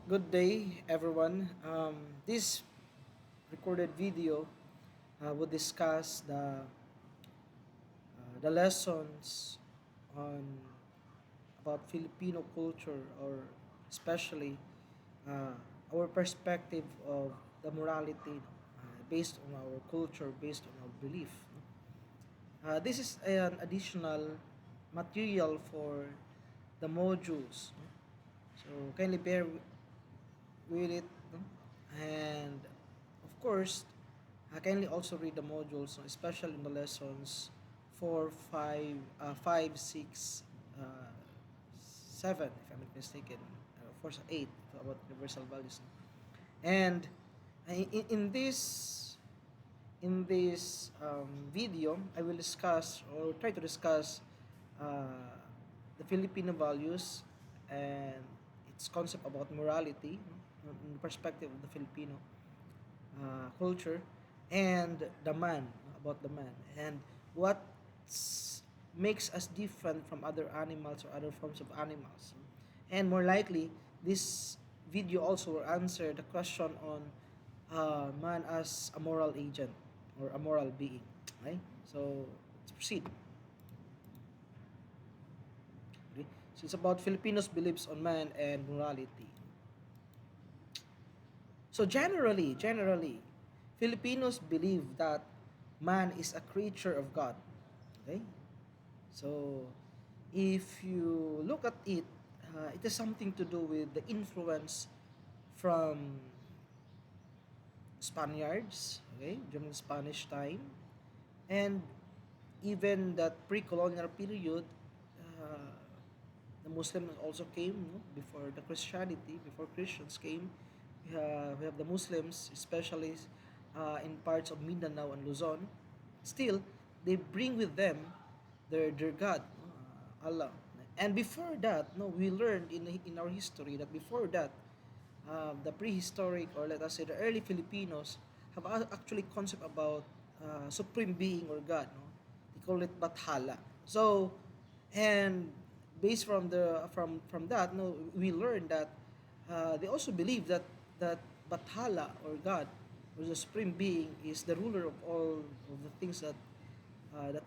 Good day, everyone. This recorded video will discuss the lessons on about Filipino culture, or especially uh, our perspective of the morality, based on our culture, based on our belief. This is an additional material for the modules. So kindly bear with it, no? And of course, I kindly also read the modules, no? Especially in the lessons 4, 5, 5, 6, 7, if I'm not mistaken, of course 8 about universal values. No? And in this video, I will discuss or try to discuss uh, the Filipino values and its concept about morality, no, in the perspective of the Filipino culture, and the man, no, about the man, and what makes us different from other animals or other forms of animals. And more likely, this video also will answer the question on man as a moral agent or a moral being. Okay? So let's proceed. Okay? So it's about Filipinos' beliefs on man and morality. So generally, Filipinos believe that man is a creature of God. Okay? So if you look at it, it has something to do with the influence from Spaniards, okay, during the Spanish time, and even that pre-colonial period, uh, the Muslims also came, no, before the Christianity, before Christians came. We have the Muslims, especially in parts of Mindanao and Luzon. Still, they bring with them their God, no, Allah. And before that, no, we learned in our history that before that, the prehistoric, or let us say the early Filipinos, have actually concept about supreme being or God. No? They call it Bathala. So, and based from that, no, we learned that they also believe that Bathala, or God, or the supreme being, is the ruler of all of the things that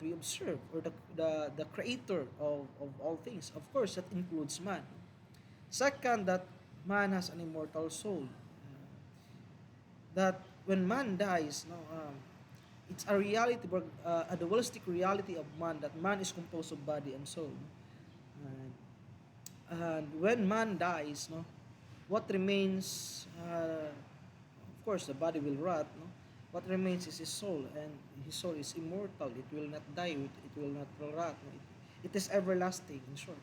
we observe, or the creator of all things. Of course, that includes man. Second, that man has an immortal soul. That when man dies, no, it's a reality, a dualistic reality of man, that man is composed of body and soul. And, and when man dies, no, what remains? Of course, the body will rot. No, what remains is his soul, and his soul is immortal. It will not die. It will not rot. No? It is everlasting. In short.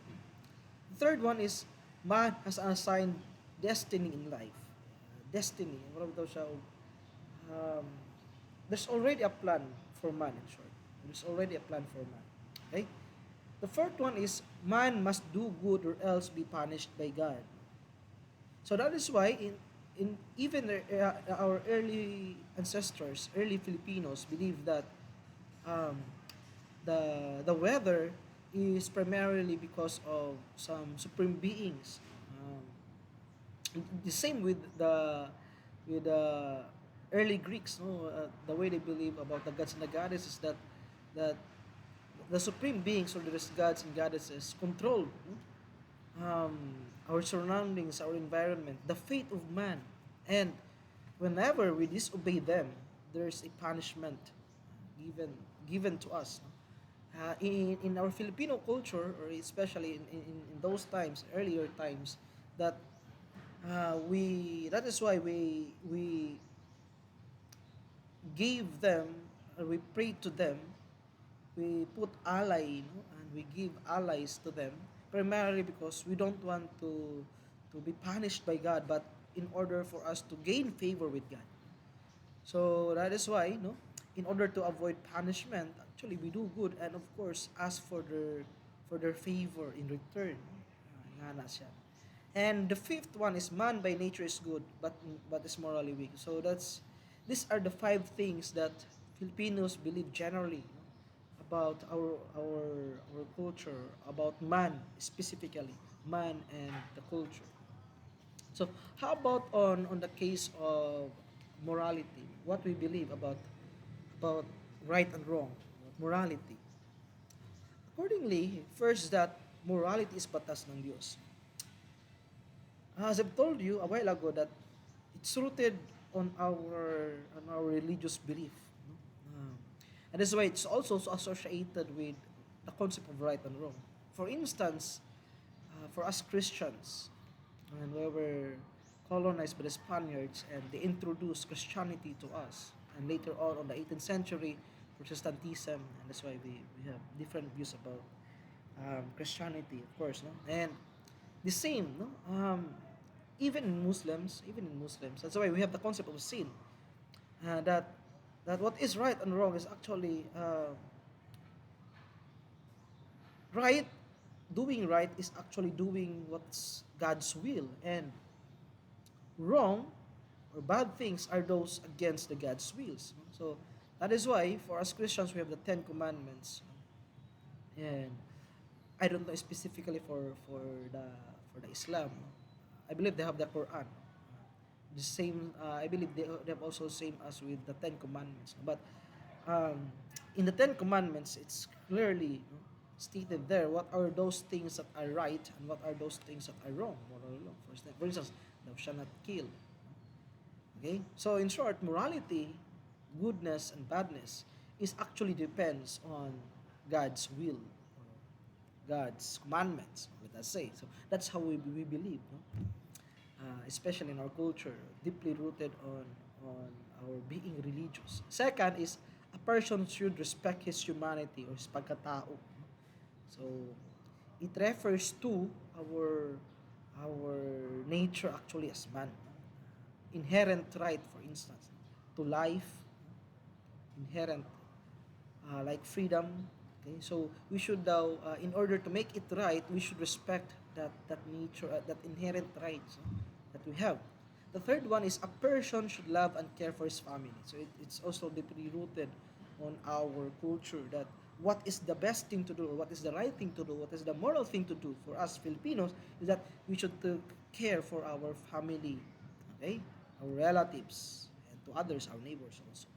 The third one is man has an assigned destiny in life. Destiny. Marami daw siya, um, there's already a plan for man, in short. There's already a plan for man. Okay? The fourth one is man must do good or else be punished by God. So that is why in even our early ancestors, early Filipinos believe that um, the weather is primarily because of some supreme beings. The same with the early Greeks, no, the way they believe about the gods and the goddesses, that the supreme beings, or the gods and goddesses, control, no, our surroundings, our environment, the fate of man, and whenever we disobey them, there's a punishment given to us. No? In our Filipino culture, or especially in those times, earlier times, that we that is why we gave them, or we prayed to them, we put ally, no? And we give allies to them, primarily because we don't want to be punished by God, but in order for us to gain favor with God. So that is why, no, in order to avoid punishment, actually we do good, and of course ask for their favor in return. Nga na siya. And the fifth one is man by nature is good, but is morally weak. So these are the five things that Filipinos believe generally, no, about our culture, about man specifically, man and the culture. So how about on the case of morality? What we believe about right and wrong, morality. Accordingly, first that morality is batas ng Diyos. As I've told you a while ago that it's rooted on our religious belief. No? And that's why it's also associated with the concept of right and wrong. For instance, for us Christians, and we were colonized by the Spaniards and they introduced Christianity to us. And later on the 18th century, Protestantism, and that's why we have different views about Christianity, of course, no? And the same, no? Even in Muslims, that's why we have the concept of sin. That what is right and wrong is actually right. Doing right is actually doing what's God's will, and wrong or bad things are those against the God's wills. So that is why for us Christians we have the Ten Commandments, and I don't know specifically the for the Islam. I believe they have the Quran. The same, I believe they have also same as with the Ten Commandments. But um, in the Ten Commandments, it's clearly stated there what are those things that are right and what are those things that are wrong, moral law. For instance, thou shalt not kill. Okay, so in short, morality, goodness and badness is actually depends on God's will, God's commandments. Let us say so. That's how we believe. No? Especially in our culture, deeply rooted on our being religious. Second is a person should respect his humanity or his pagkatao. So it refers to our nature actually as man. Inherent right, for instance, to life, inherent like freedom. Okay, so we should now, in order to make it right, we should respect that nature, that inherent rights that we have. The third one is a person should love and care for his family. So it's also deeply rooted on our culture that what is the best thing to do, or what is the right thing to do, what is the moral thing to do for us Filipinos is that we should care for our family, okay, our relatives, and to others, our neighbors also.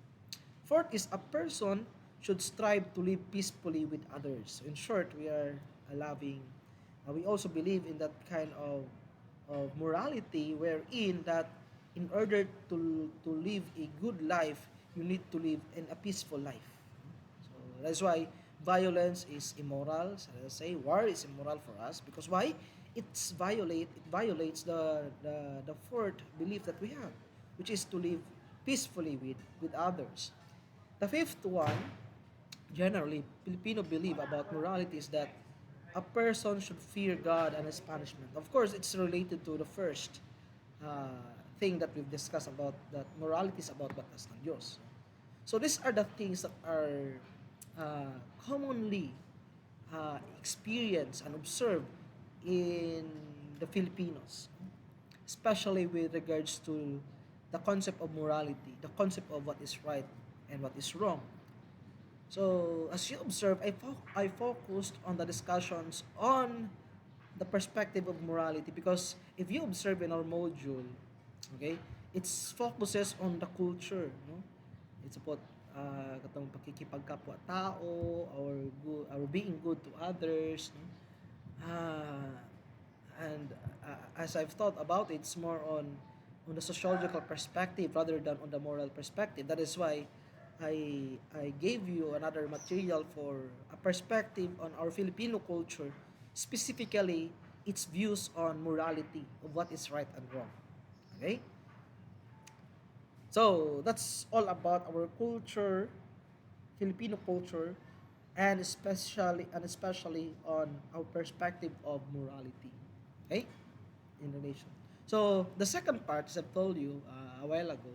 Fourth is a person should strive to live peacefully with others. So in short, we are a loving. We also believe in that kind of morality wherein that in order to live a good life, you need to live in a peaceful life. So that's why violence is immoral. So let's say war is immoral for us because why? It violates the fourth belief that we have, which is to live peacefully with others. The fifth one, generally, Filipino believe about morality is that a person should fear God and his punishment. Of course, it's related to the first uh, thing that we've discussed about that morality is about batas ng Diyos. So these are the things that are commonly experienced and observed in the Filipinos, especially with regards to the concept of morality, the concept of what is right and what is wrong. So, as you observe, I focused on the discussions on the perspective of morality because if you observe in our module, okay, it focuses on the culture, no? It's about katong pakikipagkapwa-tao, our being good to others, no? Uh, and as I've thought about it, it's more on the sociological perspective rather than on the moral perspective. That is why I gave you another material for a perspective on our Filipino culture, specifically its views on morality of what is right and wrong. Okay? So that's all about our culture, Filipino culture, and especially on our perspective of morality. Okay? In the nation. So the second part, as I've told you a while ago,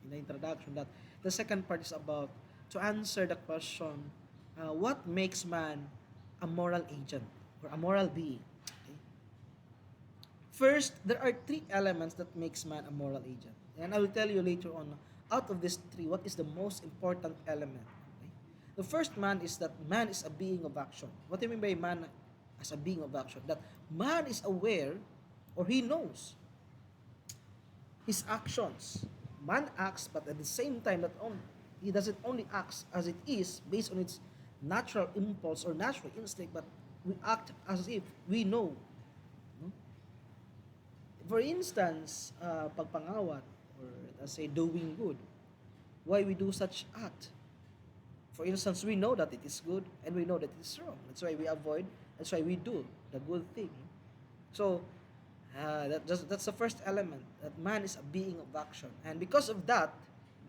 in the introduction, that the second part is about to answer the question, what makes man a moral agent or a moral being? Okay? First, there are three elements that makes man a moral agent, and I will tell you later on. Out of these three, what is the most important element? Okay? The first man is that man is a being of action. What do you mean by man as a being of action? That man is aware or he knows. his actions. Man acts, but at the same time, he doesn't only act as it is based on its natural impulse or natural instinct, but we act as if we know. No? For instance, pagpangawat, or let's say doing good. Why we do such act? For instance, we know that it is good and we know that it is wrong. That's why we avoid. That's why we do the good thing. So that's the first element, that man is a being of action, and because of that,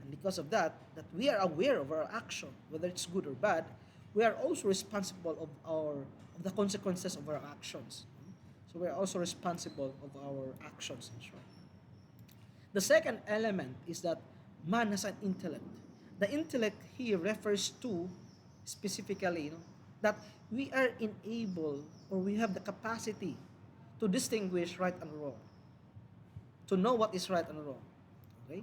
that we are aware of our action, whether it's good or bad. We are also responsible of the consequences of our actions. So we are also responsible of our actions in short. The second element is that man has an intellect. The intellect here refers to specifically, that we are enabled, or we have the capacity to distinguish right and wrong, to know what is right and wrong. Okay?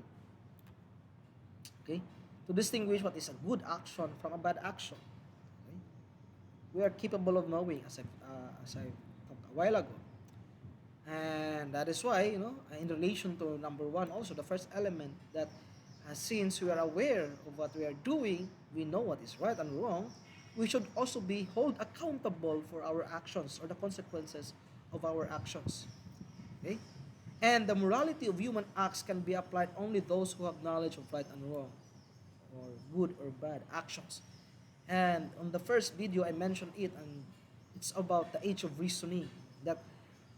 Okay? To distinguish what is a good action from a bad action. Okay? We are capable of knowing, as I talked a while ago. And that is why, in relation to number one, also the first element, that since we are aware of what we are doing, we know what is right and wrong, we should also be held accountable for our actions or the consequences of our actions. Okay? And the morality of human acts can be applied only those who have knowledge of right and wrong, or good or bad actions. And on the first video, I mentioned it, and it's about the age of reasoning. That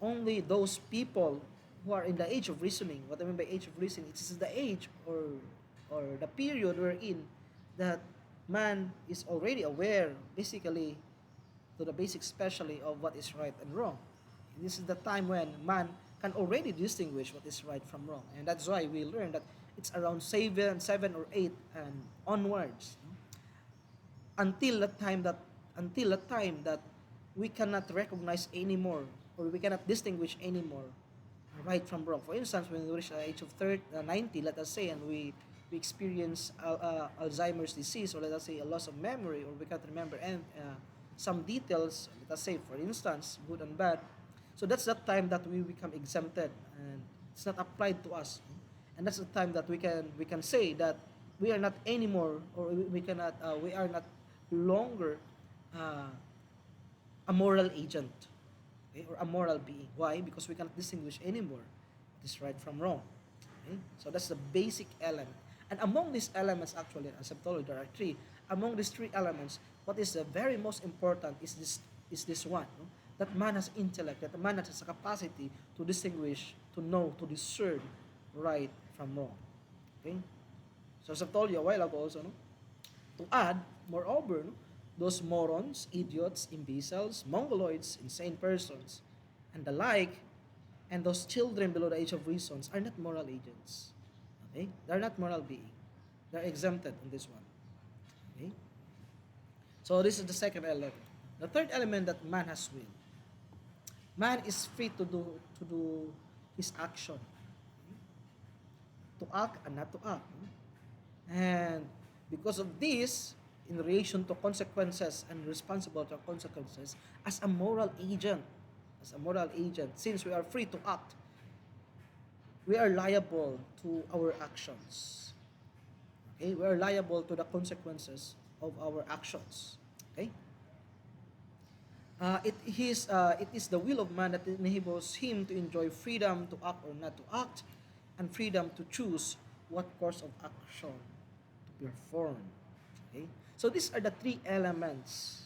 only those people who are in the age of reasoning, what I mean by age of reasoning, it is the age, or the period we're in, that man is already aware, basically, to the basics, especially of what is right and wrong. This is the time when man can already distinguish what is right from wrong, and that's why we learn that it's around 7 or 8 and onwards, until the time that we cannot recognize anymore, or we cannot distinguish anymore right from wrong. For instance, when we reach the age of 90, let us say, and we experience Alzheimer's disease, or let us say a loss of memory, or we can't remember and some details, let us say, for instance, good and bad. So that's the time that we become exempted, and it's not applied to us. And that's the time that we can say that we are not anymore, or we are not longer uh, a moral agent, okay, or a moral being. Why? Because we cannot distinguish anymore what is right from wrong. Okay? So that's the basic element. And among these elements, actually, as I've told you, there are three. Among these three elements, what is the very most important is this one, no? That man has intellect, that man has a capacity to distinguish, to know, to discern right from wrong. Okay? So as I've told you a while ago also, no? To add, moreover, no, those morons, idiots, imbeciles, mongoloids, insane persons, and the like, and those children below the age of reason are not moral agents. Okay? They're not moral being. They're exempted on this one. Okay? So this is the second element. The third element, that man has will. Man is free to do his action, to act and not to act. And because of this, in relation to consequences and responsible to consequences, as a moral agent, since we are free to act, we are liable to our actions. Okay, we are liable to the consequences of our actions. Okay, it is the will of man that enables him to enjoy freedom to act or not to act, and freedom to choose what course of action to perform. Okay, so these are the three elements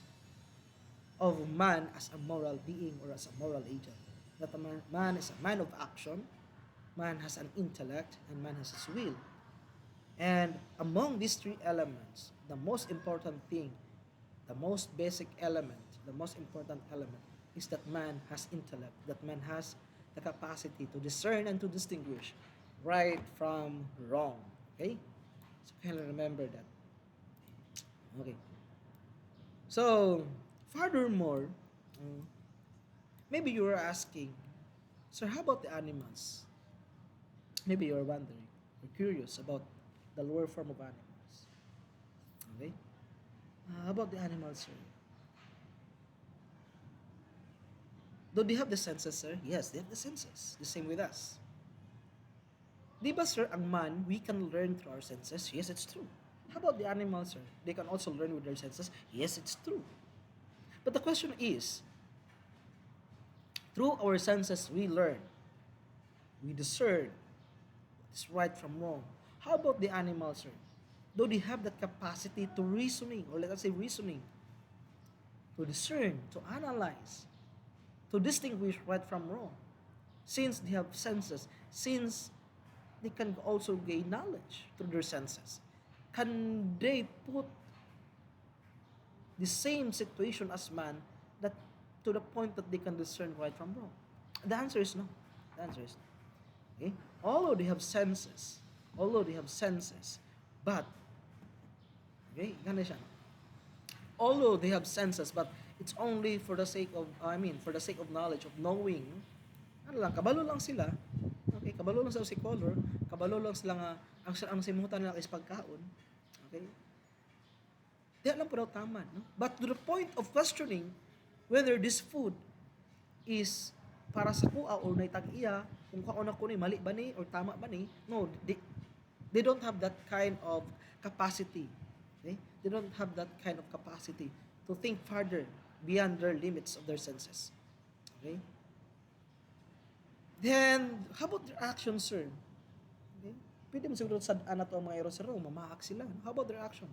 of man as a moral being, or as a moral agent. That man is a man of action, man has an intellect, and man has his will. And among these three elements, the most important thing, the most basic element, the most important element is that man has intellect, that man has the capacity to discern and to distinguish right from wrong. Okay? So kindly remember that. Okay. So, furthermore, uh, maybe you are asking, sir, how about the animals? Maybe you are wondering or curious about the lower form of animals. Okay? How about the animals, sir? Do they have the senses, sir? Yes, they have the senses. The same with us. Di ba, sir, ang man, we can learn through our senses? Yes, it's true. How about the animals, sir? They can also learn with their senses? Yes, it's true. But the question is, through our senses, we learn, we discern what is right from wrong. How about the animals, sir? Though they have that capacity to reasoning, or let us say reasoning, to discern, to analyze, to distinguish right from wrong, since they have senses, since they can also gain knowledge through their senses, can they put the same situation as man, that to the point that they can discern right from wrong? The answer is no. The answer is no. Okay? Although they have senses, but, okay, gana siya. Although they have senses, but it's only for the sake of, for the sake of knowledge, of knowing, ano lang, kabalo lang sila. Okay, kabalo lang sa si color, kabalo lang sila nga, ang simutan nila is pagkaon. Okay? Di alam po daw tama, no? But to the point of questioning whether this food is para sa kuha or naitag-iya, kung kaon ako ni, mali ba ni, or tama ba ni, no, they don't have that kind of capacity. Okay? They don't have that kind of capacity to think further beyond their limits of their senses. Okay? Then, how about their actions, sir? Okay? Pwede mo siguro sa na to ang mga hero, sir, mamaak sila. How about their action?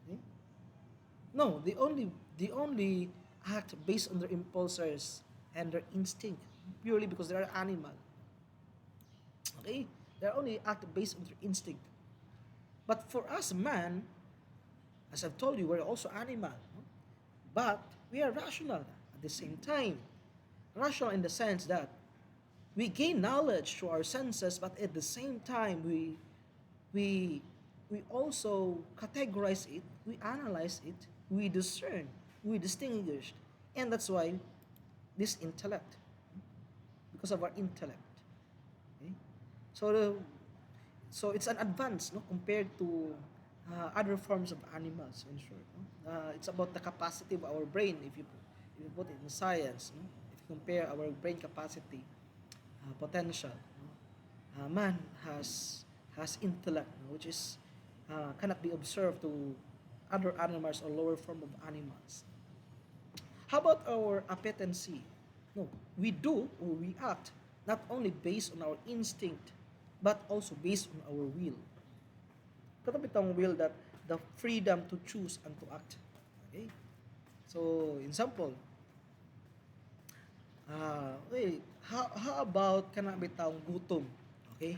Okay? No, they only act based on their impulses and their instinct, purely because they are animal. Okay? They only act based on their instinct. But for us, man, as I've told you, we're also animal. No? But we are rational at the same time. Rational in the sense that we gain knowledge through our senses, but at the same time, we we also categorize it, we analyze it, we discern, we distinguish, and that's why this intellect, because of our intellect. Okay? So so it's an advance, no, compared to other forms of animals. In short, no? It's about the capacity of our brain. If you put it in science, no? If you compare our brain capacity, potential, no? Man has intellect, no? Which is cannot be observed to other animals or lower form of animals. How about our appetency? No, we do or we act not only based on our instinct, but also based on our will. Katabi tong will, that the freedom to choose and to act. Okay? So, in example, okay, how about kana bitawng gutom? Okay?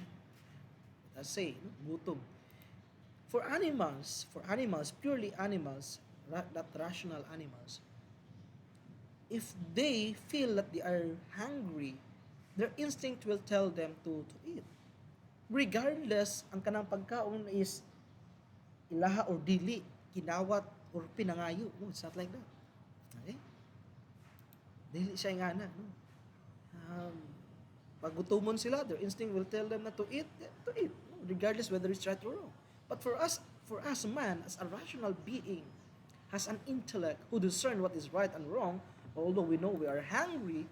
Let's say, no, gutom. For animals, purely animals, not rational animals, if they feel that they are hungry, their instinct will tell them to eat. Regardless, ang kanang pagkaon is ilaha or dili, kinawat or pinangayo. No, it's not like that. Okay? Dili siya nga na. No? Um, Pag gutomon sila, their instinct will tell them na to eat, to eat. No? Regardless whether it's right or wrong. But for us, man, as a rational being, has an intellect who discern what is right and wrong, although we know we are hungry,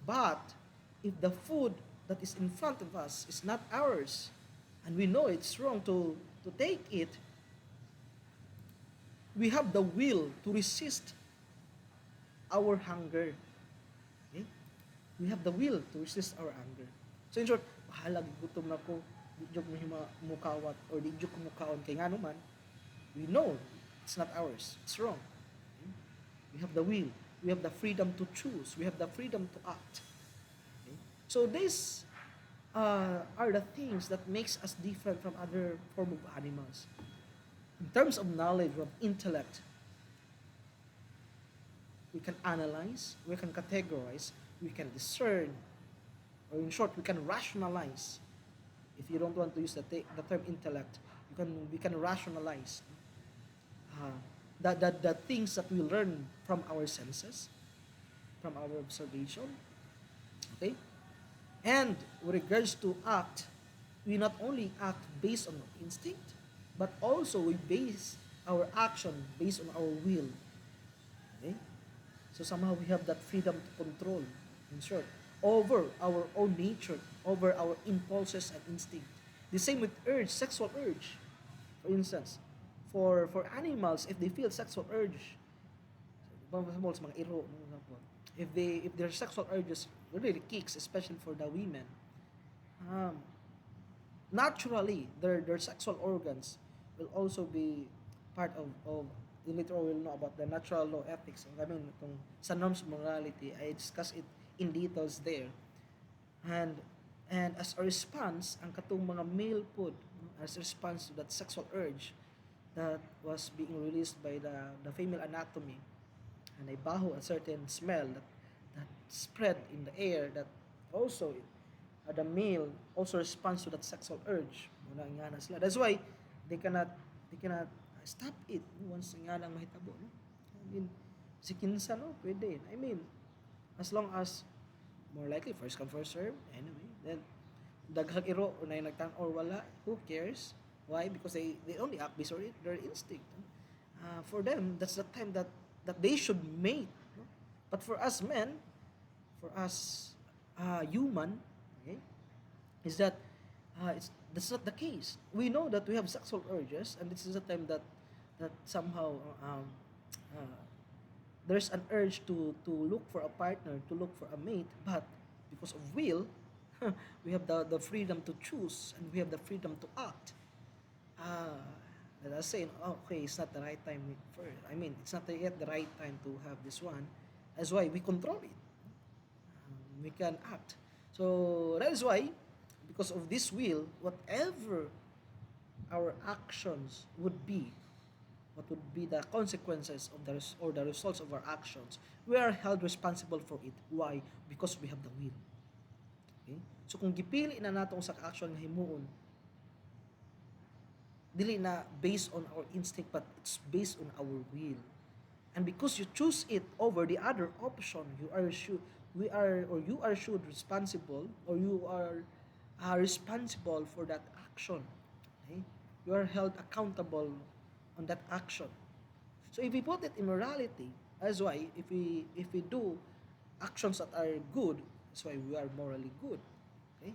but if the food that is in front of us is not ours, and we know it's wrong to take it, we have the will to resist our hunger. Okay? We have the will to resist our anger. So in short, bahala, gutom na ko, di jok mo mukawat, or di jok mukaon kay nga naman, we know it's not ours. It's wrong. Okay? We have the will. We have the freedom to choose. We have the freedom to act. Okay? So these are the things that makes us different from other form of animals. In terms of knowledge, of intellect, we can analyze, we can categorize, we can discern, or in short, we can rationalize. If you don't want to use the term intellect, we can rationalize the things that we learn from our senses, from our observation. Okay? And with regards to act, we not only act based on instinct, but also we base our action based on our will. Okay? So somehow we have that freedom to control, in short. over our own nature, over our impulses and instinct. The same with urge, sexual urge. For instance, for animals, if they feel sexual urge, for example, sa mga iro, no, example, if their sexual urges really kicks, especially for the women, um, naturally their sexual organs will also be part of you later will know about the natural law ethics. I mean, itong sa norms of morality, I discuss it in details there. And as a response, ang katong mga male pod, no, as a response to that sexual urge that was being released by the female anatomy, and I baho a certain smell that spread in the air that also the male also responds to that sexual urge. Muna nga na sila. That's why they cannot stop it once nga lang mahitabo. No? I mean, si kinsa no, pwede. I mean, as long as more likely first come first serve anyway, then daghang iro o na nagtan or wala, who cares? Why? Because they only act based on their instinct. No? For them, that's the time that they should mate. No? But for us men, for us human, okay, is that it's that's not the case. We know that we have sexual urges, and this is the time that somehow uh, there's an urge to look for a partner, to look for a mate, but because of will, we have the freedom to choose and we have the freedom to act. Uh, let us say, oh, okay, it's not the right time for. I mean, it's not yet the right time to have this one. That's why we control it. We can act. So that is why, because of this will, whatever our actions would be, what would be the consequences of or the results of our actions, we are held responsible for it. Why? Because we have the will. Okay? So kung gipili na nato sa action nga himuon, dili na based on our instinct but it's based on our will. And because you choose it over the other option, you are should responsible, or you are responsible for that action. Okay? You are held accountable on that action. So if we put it in morality, that's why if we do actions that are good, that's why we are morally good. Okay?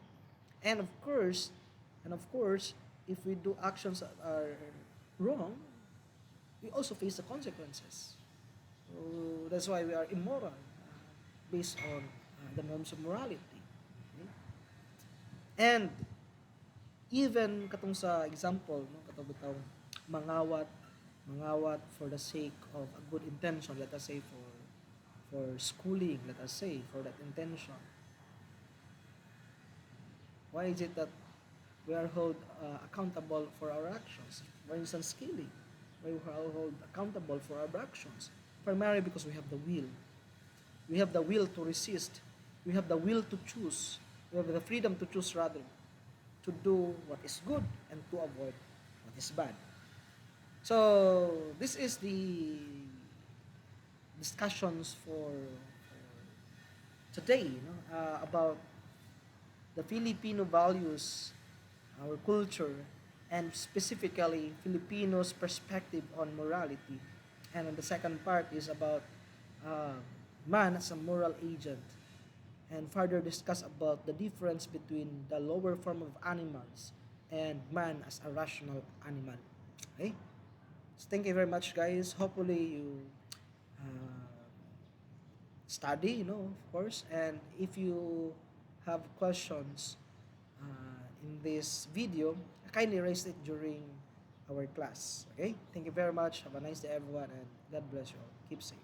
And of course, if we do actions that are wrong, we also face the consequences. So that's why we are immoral based on the norms of morality. Okay? And even katong sa example, no, katong bitaw mangawat mangawat for the sake of a good intention, let us say for schooling, let us say for that intention. Why is it that we are held accountable for our actions? For instance, stealing. Why we are held accountable for our actions? Primarily because we have the will. We have the will to resist. We have the will to choose. We have the freedom to choose rather to do what is good and to avoid what is bad. So this is the discussions for today, about the Filipino values, our culture, and specifically Filipinos' perspective on morality. And on the second part is about uh, man as a moral agent, and further discuss about the difference between the lower form of animals and man as a rational animal. Okay? So thank you very much, guys. Hopefully you uh, study, of course. And if you have questions in this video, kindly raise it during our class. Okay? Thank you very much. Have a nice day, everyone, and God bless you all. Keep safe.